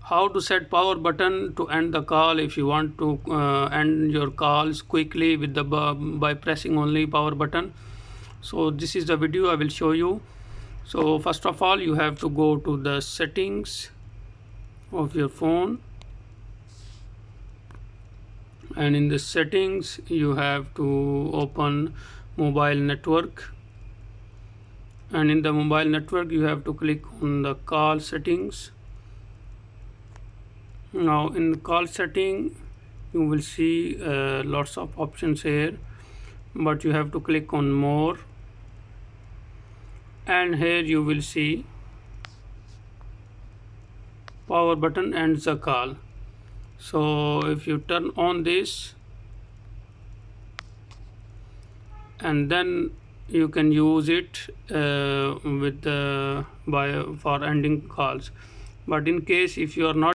How to set power button to end the call. If you want to end your calls quickly with the by pressing only power button, so this is the video I will show you. So first of all, you have to go to the settings of your phone, and in the settings you have to open mobile network, and in the mobile network you have to click on the call settings. Now in the call setting you will see lots of options here, but you have to click on more, and here you will see power button ends the call. So if you turn on this, and then you can use it with for ending calls. But in case if you are not